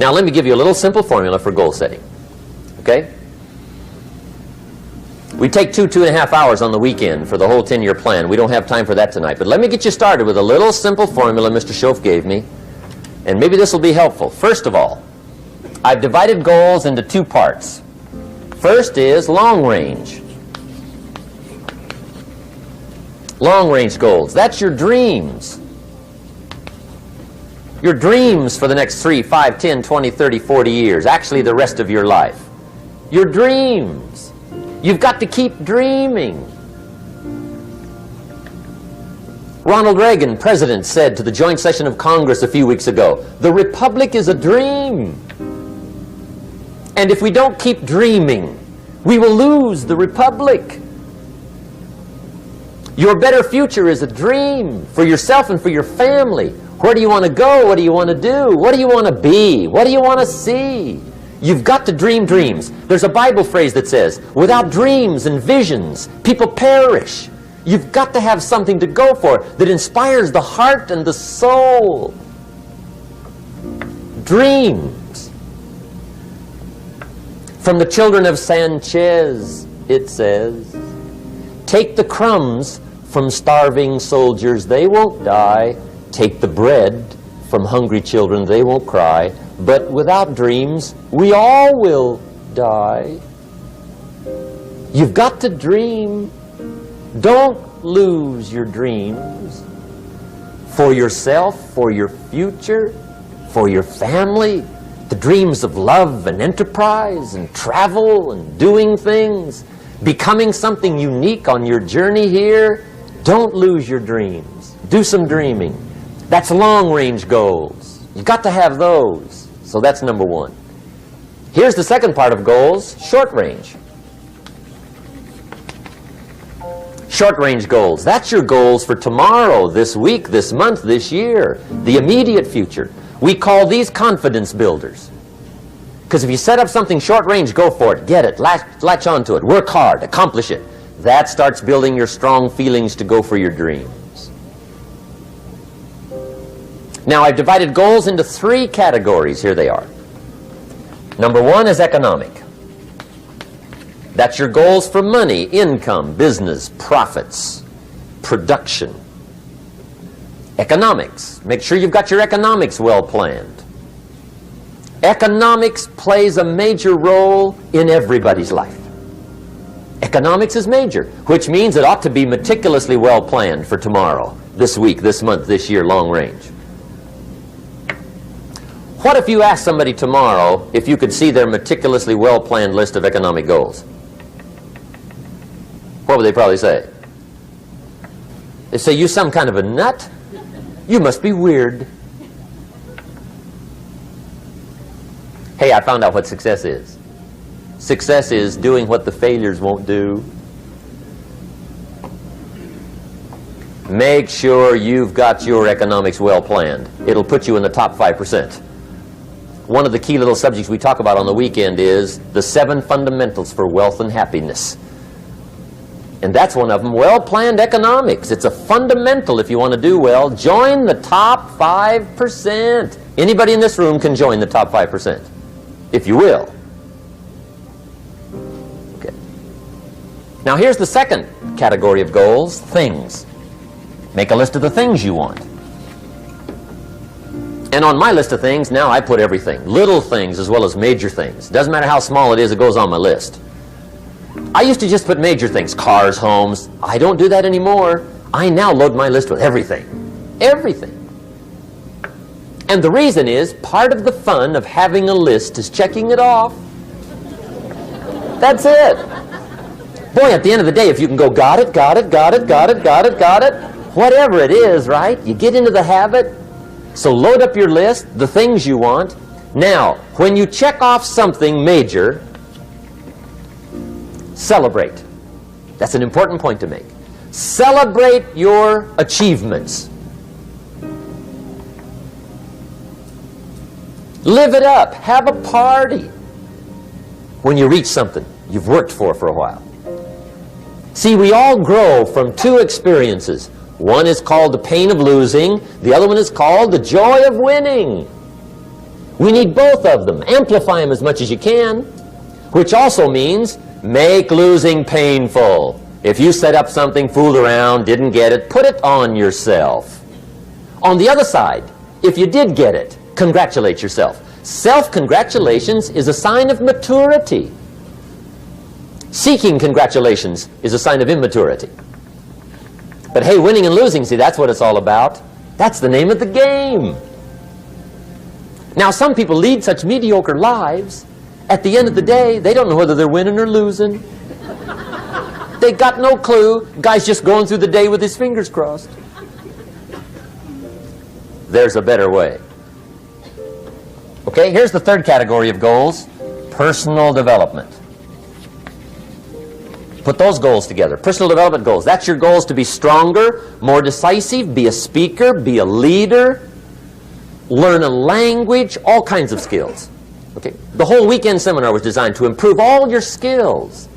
Now let me give you a little simple formula for goal setting. Okay? We take 2.5 hours on the weekend for the whole 10-year plan. We don't have time for that tonight. But let me get you started with a little simple formula Mr. Schoaf gave me. And maybe this will be helpful. First of all, I've divided goals into 2 parts. First is long range. Long range goals. That's your dreams. Your dreams for the next 3, 5, 10, 20, 30, 40 years. Actually, the rest of your life. Your dreams. You've got to keep dreaming. Ronald Reagan, president, said to the joint session of Congress a few weeks ago, "The Republic is a dream. And if we don't keep dreaming, we will lose the Republic." Your better future is a dream for yourself and for your family. Where do you want to go? What do you want to do? What do you want to be? What do you want to see? You've got to dream dreams. There's a Bible phrase that says, without dreams and visions, people perish. You've got to have something to go for that inspires the heart and the soul. Dreams. From the children of Sanchez, it says, take the crumbs from starving soldiers, they won't die. Take the bread from hungry children, they won't cry. But without dreams, we all will die. You've got to dream. Don't lose your dreams. For yourself, for your future, for your family. The dreams of love and enterprise and travel and doing things. Becoming something unique on your journey here. Don't lose your dreams. Do some dreaming. That's long-range goals. You've got to have those. So that's number 1. Here's the second part of goals, short-range. Short-range goals. That's your goals for tomorrow, this week, this month, this year, the immediate future. We call these confidence builders. Because if you set up something short-range, go for it, get it, latch onto it, work hard, accomplish it. That starts building your strong feelings to go for your dreams. Now, I've divided goals into 3 categories. Here they are. Number 1 is economic. That's your goals for money, income, business, profits, production. Economics. Make sure you've got your economics well planned. Economics plays a major role in everybody's life. Economics is major, which means it ought to be meticulously well planned for tomorrow, this week, this month, this year, long range. What if you asked somebody tomorrow if you could see their meticulously well-planned list of economic goals? What would they probably say? They say, you some kind of a nut? You must be weird. Hey, I found out what success is. Success is doing what the failures won't do. Make sure you've got your economics well planned. It'll put you in the top 5%. One of the key little subjects we talk about on the weekend is the 7 fundamentals for wealth and happiness. And that's one of them, well-planned economics. It's a fundamental if you want to do well. Join the top 5%. Anybody in this room can join the top 5%, if you will. Okay. Now here's the second category of goals, things. Make a list of the things you want. And on my list of things, now I put everything. Little things as well as major things. Doesn't matter how small it is, it goes on my list. I used to just put major things, cars, homes. I don't do that anymore. I now load my list with everything. Everything. And the reason is, part of the fun of having a list is checking it off. That's it. Boy, at the end of the day, if you can go, got it, got it, got it, got it, got it, got it, whatever it is, right? You get into the habit. So load up your list, the things you want. Now, when you check off something major, celebrate. That's an important point to make. Celebrate your achievements. Live it up. Have a party when you reach something you've worked for a while. See, we all grow from 2 experiences. One is called the pain of losing. The other one is called the joy of winning. We need both of them. Amplify them as much as you can, which also means make losing painful. If you set up something, fooled around, didn't get it, put it on yourself. On the other side, if you did get it, congratulate yourself. Self-congratulations is a sign of maturity. Seeking congratulations is a sign of immaturity. But hey, winning and losing, see, that's what it's all about. That's the name of the game. Now, some people lead such mediocre lives, at the end of the day, they don't know whether they're winning or losing. They got no clue. Guy's just going through the day with his fingers crossed. There's a better way. Okay, here's the third category of goals: personal development. Put those goals together. Personal development goals. That's your goals to be stronger, more decisive, be a speaker, be a leader, learn a language, all kinds of skills. Okay? The whole weekend seminar was designed to improve all your skills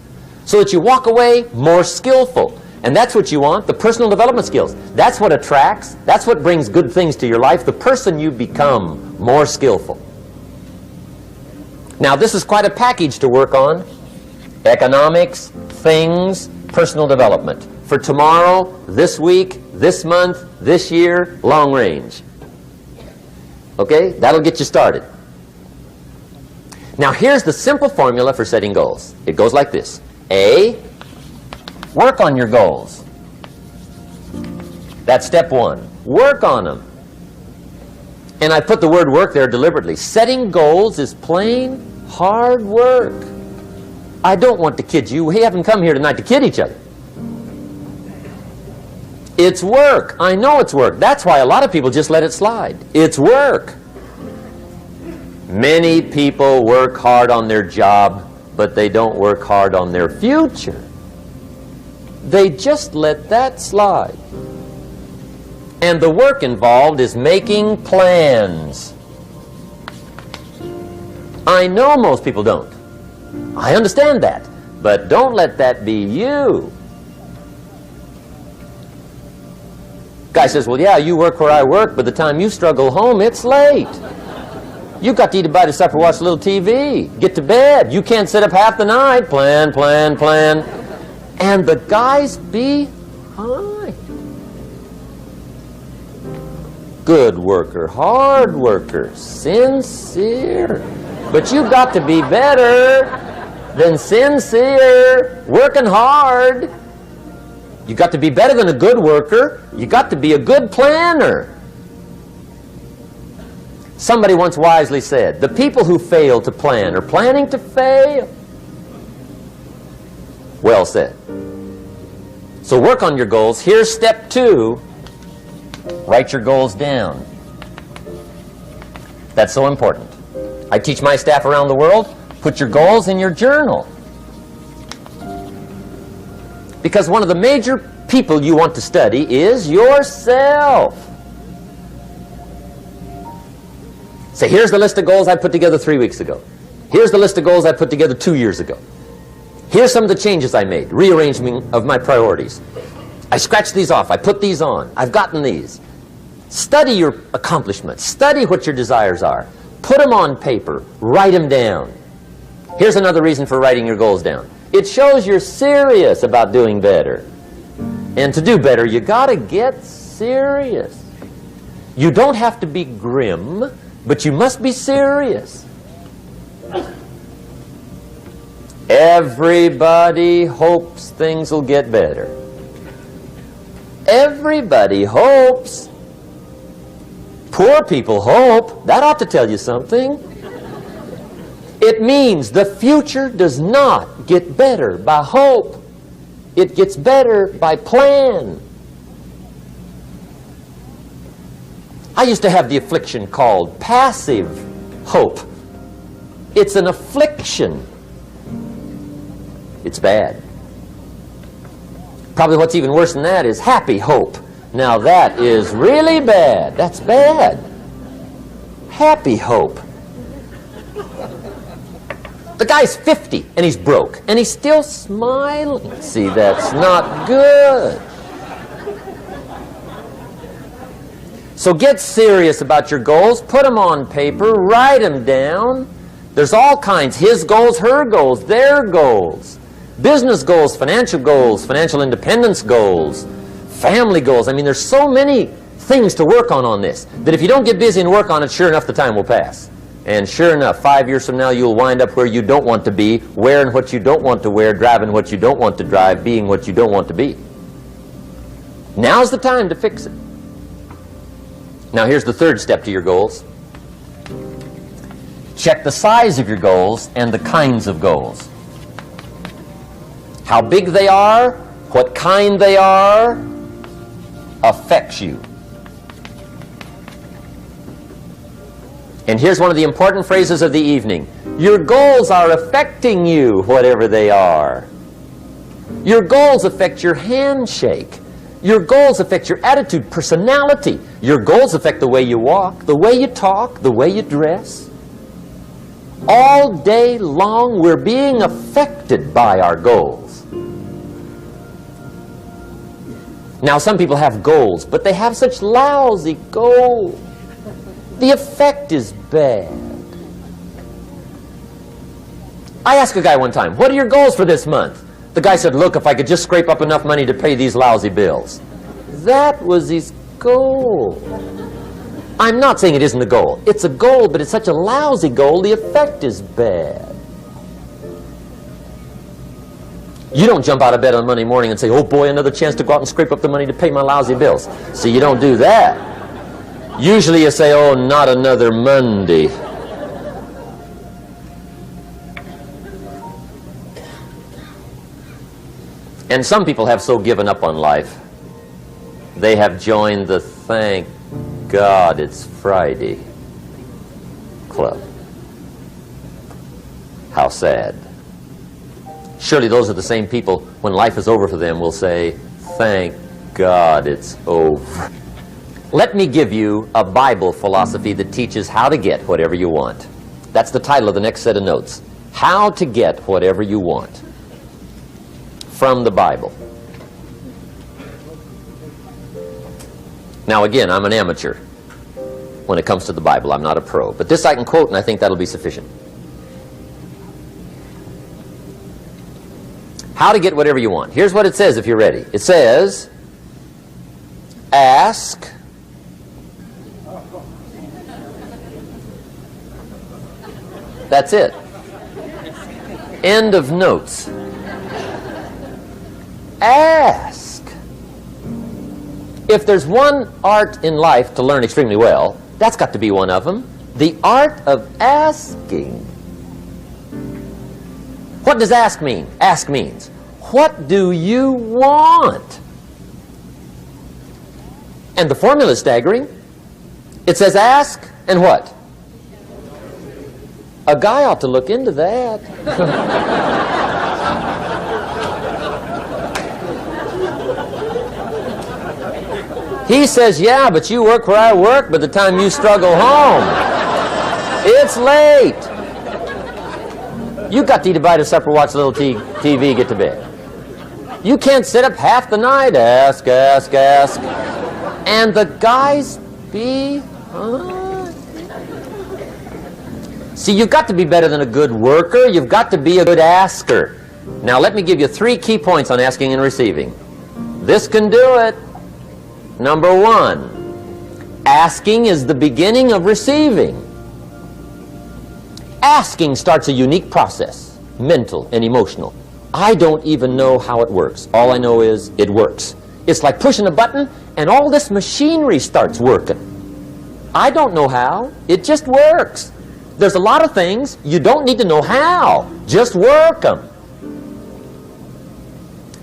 so that you walk away more skillful. And that's what you want, the personal development skills. That's what attracts, that's what brings good things to your life, the person you become more skillful. Now, this is quite a package to work on. Economics, things, personal development. For tomorrow, this week, this month, this year, long range. Okay? That'll get you started. Now, here's the simple formula for setting goals. It goes like this. A, work on your goals. That's step one. Work on them. And I put the word work there deliberately. Setting goals is plain hard work. I don't want to kid you. We haven't come here tonight to kid each other. It's work. I know it's work. That's why a lot of people just let it slide. It's work. Many people work hard on their job, but they don't work hard on their future. They just let that slide. And the work involved is making plans. I know most people don't. I understand that. But don't let that be you. Guy says, well, yeah, you work where I work. By the time you struggle home, it's late. You've got to eat a bite of supper, watch a little TV, get to bed. You can't sit up half the night. Plan, plan, plan. And the guy's behind. Good worker, hard worker, sincere. But you've got to be better than sincere, working hard. You've got to be better than a good worker. You've got to be a good planner. Somebody once wisely said, the people who fail to plan are planning to fail. Well said. So work on your goals. Here's step two. Write your goals down. That's so important. I teach my staff around the world, put your goals in your journal. Because one of the major people you want to study is yourself. Say, here's the list of goals I put together 3 weeks ago. Here's the list of goals I put together 2 years ago. Here's some of the changes I made, rearrangement of my priorities. I scratched these off, I put these on, I've gotten these. Study your accomplishments, study what your desires are. Put them on paper, write them down. Here's another reason for writing your goals down. It shows you're serious about doing better. And to do better, you gotta get serious. You don't have to be grim, but you must be serious. Everybody hopes things will get better. Everybody hopes. Poor people hope. That ought to tell you something. It means the future does not get better by hope. It gets better by plan. I used to have the affliction called passive hope. It's an affliction. It's bad. Probably what's even worse than that is happy hope. Now that is really bad. That's bad. Happy hope. The guy's 50 and he's broke and he's still smiling. See, that's not good. So get serious about your goals. Put them on paper. Write them down. There's all kinds. His goals, her goals, their goals. Business goals, financial independence goals, family goals. I mean, there's so many things to work on this that if you don't get busy and work on it, sure enough, the time will pass. And sure enough, 5 years from now, you'll wind up where you don't want to be, wearing what you don't want to wear, driving what you don't want to drive, being what you don't want to be. Now's the time to fix it. Now, here's the third step to your goals. Check the size of your goals and the kinds of goals. How big they are, what kind they are, affects you. And here's one of the important phrases of the evening. Your goals are affecting you, whatever they are. Your goals affect your handshake. Your goals affect your attitude, personality. Your goals affect the way you walk, the way you talk, the way you dress. All day long, we're being affected by our goals. Now, some people have goals, but they have such lousy goals. The effect is bad. I asked a guy one time, what are your goals for this month? The guy said, look, if I could just scrape up enough money to pay these lousy bills. That was his goal. I'm not saying it isn't a goal. It's a goal, but it's such a lousy goal, the effect is bad. You don't jump out of bed on Monday morning and say, oh boy, another chance to go out and scrape up the money to pay my lousy bills. See, you don't do that. Usually you say, oh, not another Monday. And some people have so given up on life, they have joined the thank God it's Friday club. How sad. Surely those are the same people, when life is over for them, will say, thank God it's over. Let me give you a Bible philosophy that teaches how to get whatever you want. That's the title of the next set of notes. How to get whatever you want. From the Bible. Now again, I'm an amateur when it comes to the Bible. I'm not a pro. But this I can quote, and I think that'll be sufficient. How to get whatever you want. Here's what it says if you're ready. It says, ask. That's it. End of notes. Ask. If there's one art in life to learn extremely well, that's got to be one of them. The art of asking. What does ask mean? Ask means, what do you want? And the formula is staggering. It says ask and what? A guy ought to look into that. He says, yeah, but you work where I work, by the time you struggle home, it's late. You've got to eat a bite of supper, watch a little TV, get to bed. You can't sit up half the night, ask. And the guys behind. See, you've got to be better than a good worker. You've got to be a good asker. Now, let me give you 3 key points on asking and receiving. This can do it. Number 1, asking is the beginning of receiving. Asking starts a unique process, mental and emotional. I don't even know how it works. All I know is it works. It's like pushing a button and all this machinery starts working. I don't know how. It just works. There's a lot of things you don't need to know how. Just work them.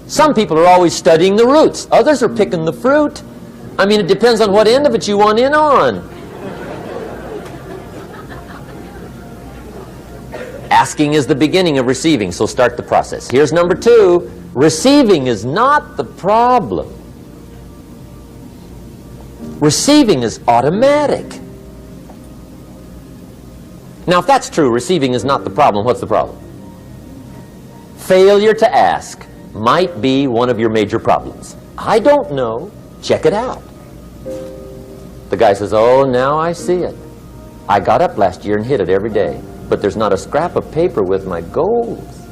Some people are always studying the roots. Others are picking the fruit. I mean, it depends on what end of it you want in on. Asking is the beginning of receiving, so start the process. Here's number 2. Receiving is not the problem. Receiving is automatic. Now, if that's true, receiving is not the problem, what's the problem? Failure to ask might be one of your major problems. I don't know. Check it out. The guy says, oh, now I see it. I got up last year and hit it every day, but there's not a scrap of paper with my goals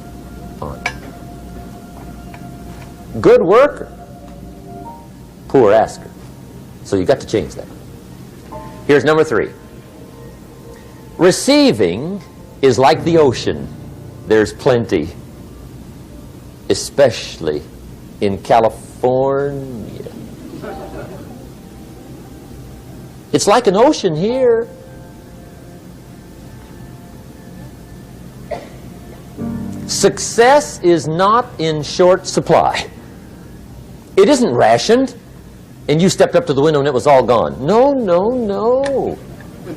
on it. Good worker, poor asker. So you got to change that. Here's number 3. Receiving is like the ocean. There's plenty, especially in California. It's like an ocean here. Success is not in short supply. It isn't rationed, and you stepped up to the window and it was all gone. No, no, no.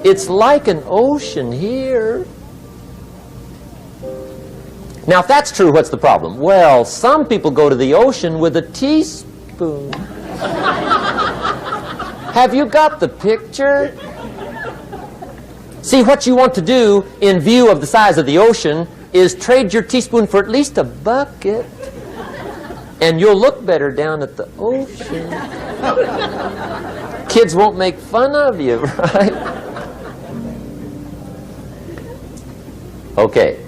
It's like an ocean here. Now, if that's true, what's the problem? Well, some people go to the ocean with a teaspoon. Have you got the picture? See, what you want to do in view of the size of the ocean is trade your teaspoon for at least a bucket, and you'll look better down at the ocean. Kids won't make fun of you, right? Okay.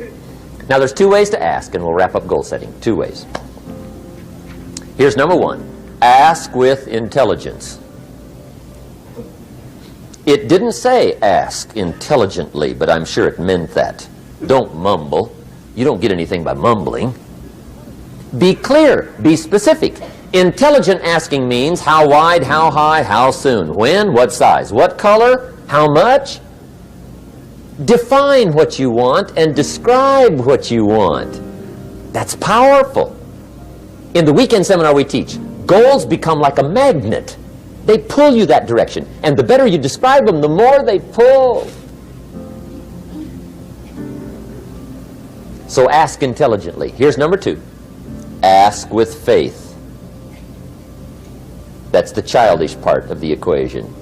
Now, there's 2 ways to ask, and we'll wrap up goal setting. 2 ways. Here's number 1. Ask with intelligence. It didn't say ask intelligently, but I'm sure it meant that. Don't mumble. You don't get anything by mumbling. Be clear. Be specific. Intelligent asking means how wide, how high, how soon, when, what size, what color, how much. Define what you want and describe what you want. That's powerful. In the weekend seminar we teach, goals become like a magnet. They pull you that direction. And the better you describe them, the more they pull. So ask intelligently. Here's number 2. Ask with faith. That's the childish part of the equation.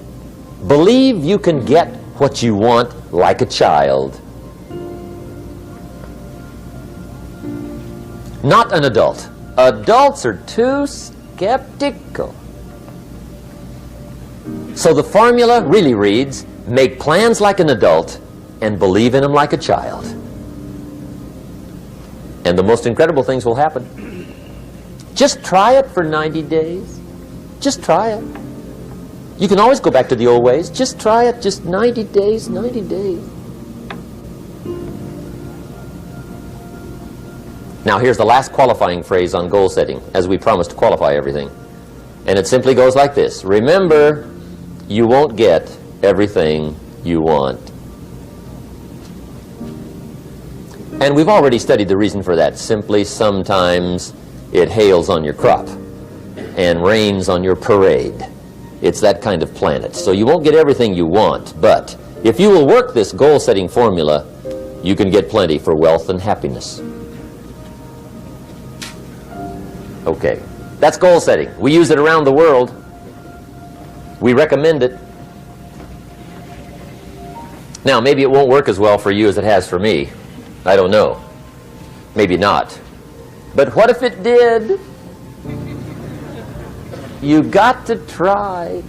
Believe you can get what you want like a child. Not an adult. Adults are too skeptical. So the formula really reads, make plans like an adult and believe in them like a child. And the most incredible things will happen. Just try it for 90 days. Just try it. You can always go back to the old ways. Just try it, just 90 days, 90 days. Now here's the last qualifying phrase on goal setting, as we promised to qualify everything. And it simply goes like this. Remember, you won't get everything you want. And we've already studied the reason for that. Simply, sometimes it hails on your crop and rains on your parade. It's that kind of planet. So you won't get everything you want, but if you will work this goal-setting formula, you can get plenty for wealth and happiness. Okay, that's goal setting. We use it around the world. We recommend it. Now, maybe it won't work as well for you as it has for me. I don't know. Maybe not. But what if it did? You got to try.